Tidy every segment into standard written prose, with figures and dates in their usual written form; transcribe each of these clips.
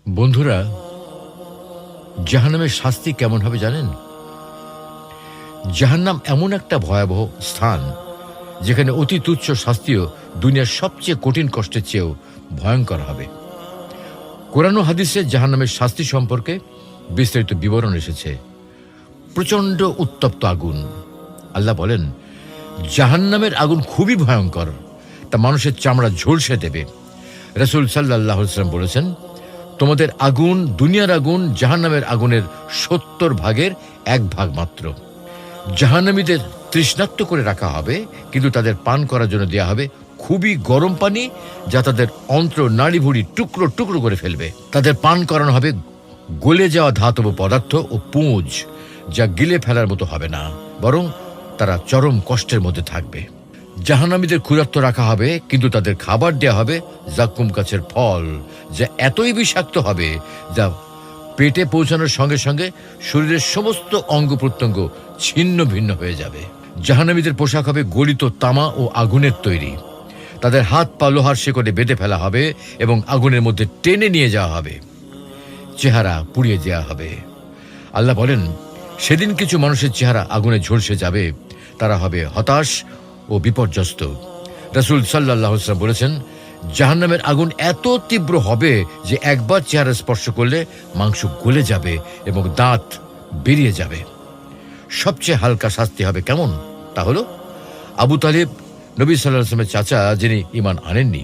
বন্ধুরা, জাহান্নামের শাস্তি কেমন হবে জানেন? জাহান্নাম এমন একটা ভয়াবহ স্থান যেখানে অতি তুচ্ছ শাস্তিও দুনিয়ার সবচেয়ে কঠিন কষ্টের চেয়েও ভয়ঙ্কর হবে। কোরআন ও হাদিসে জাহান্নামের শাস্তি সম্পর্কে বিস্তারিত বিবরণ এসেছে। প্রচণ্ড উত্তপ্ত আগুন। আল্লাহ বলেন, জাহান্নামের আগুন খুবই ভয়ঙ্কর, তা মানুষের চামড়া ঝলসে দেবে। রাসূল সাল্লাল্লাহু আলাইহি ওয়াসাল্লাম বলেছেন, তোমাদের আগুন, দুনিয়ার আগুন জাহান্নামের আগুনের ৭০ ভাগের ১ ভাগ মাত্র। জাহান্নামীদের তৃষ্ণার্ত করে রাখা হবে, কিন্তু তাদের পান করার জন্য দেয়া হবে খুবই গরম পানি, যা তাদের অন্ত্র নাড়িভুড়ি টুকরো টুকরো করে ফেলবে। তাদের পান করানো হবে গলে যাওয়া ধাতব পদার্থ ও পুঁজ, যা গিলে ফেলার মতো হবে না, বরং তারা চরম কষ্টের মধ্যে থাকবে। জাহান্নামীদের ক্ষুধার্ত রাখা হবে, কিন্তু তাদের খাবার দেয়া হবে জাক্কুম গাছের ফল, যা এতই বিষাক্ত হবে যা পেটে পৌঁছানোর সঙ্গে সঙ্গে শরীরের সমস্ত অঙ্গ প্রত্যঙ্গ ছিন্ন ভিন্ন হয়ে যাবে। জাহান্নামীদের পোশাক হবে গলিত তামা ও আগুনের তৈরি। তাদের হাত পা লোহার শেকড়ে বেঁধে ফেলা হবে এবং আগুনের মধ্যে টেনে নিয়ে যাওয়া হবে। চেহারা পুড়িয়ে দেওয়া হবে। আল্লাহ বলেন, সেদিন কিছু মানুষের চেহারা আগুনে ঝলসে যাবে, তারা হবে হতাশ ও বিপর্যস্ত। রাসূল সাল্লাল্লাহু আলাইহি ওয়াসাল্লাম বলেছেন, জাহান্নামের আগুন এত তীব্র হবে যে একবার চেহারা স্পর্শ করলে মাংস গলে যাবে এবং দাঁত বেরিয়ে যাবে। সবচেয়ে হালকা শাস্তি হবে কেমন? তা হলো, আবু তালিব, নবী সাল্লাল্লাহু আলাইহি ওয়াসাল্লামের চাচা, যিনি ঈমান আনেননি,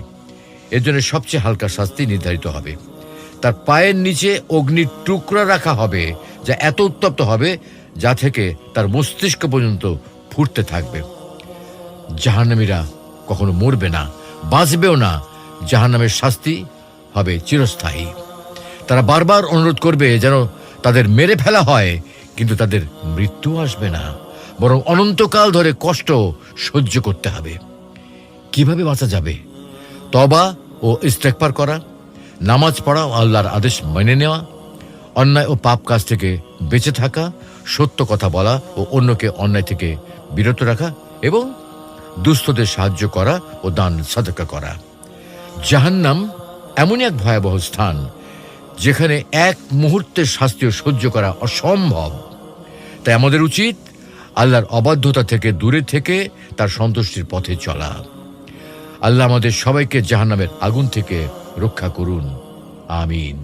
এর জন্য সবচেয়ে হালকা শাস্তি নির্ধারিত হবে। তার পায়ের নিচে অগ্নির টুকরা রাখা হবে, যা এত উত্তপ্ত হবে যা থেকে তার মস্তিষ্ক পর্যন্ত ফুটতে থাকবে। জাহান্নামীরা কখনো মরবে না, বাঁচবেও না। জাহান্নামের শাস্তি হবে চিরস্থায়ী। তারা বারবার অনুরোধ করবে যেন তাদের মেরে ফেলা হয়, কিন্তু তাদের মৃত্যু আসবে না, বরং অনন্তকাল ধরে কষ্ট সহ্য করতে হবে। কিভাবে বাঁচা যাবে? তওবা ও ইস্তেগফার করা, নামাজ পড়া ও আল্লাহর আদেশ মেনে নেওয়া, অন্যায় ও পাপ কাজ থেকে বেঁচে থাকা, সত্য কথা বলা ও অন্যকে অন্যায় থেকে বিরত রাখা, এবং দুস্থদের সাহায্য করা ও দান সাদকা করা। জাহান্নাম এমনই এক ভয়াবহ স্থান যেখানে এক মুহূর্তের শাস্তিও সহ্য করা অসম্ভব। তাই আমাদের উচিত আল্লাহর অবাধ্যতা থেকে দূরে থেকে তার সন্তুষ্টির পথে চলা। আল্লাহ আমাদের সবাইকে জাহান্নামের আগুন থেকে রক্ষা করুন। আমিন।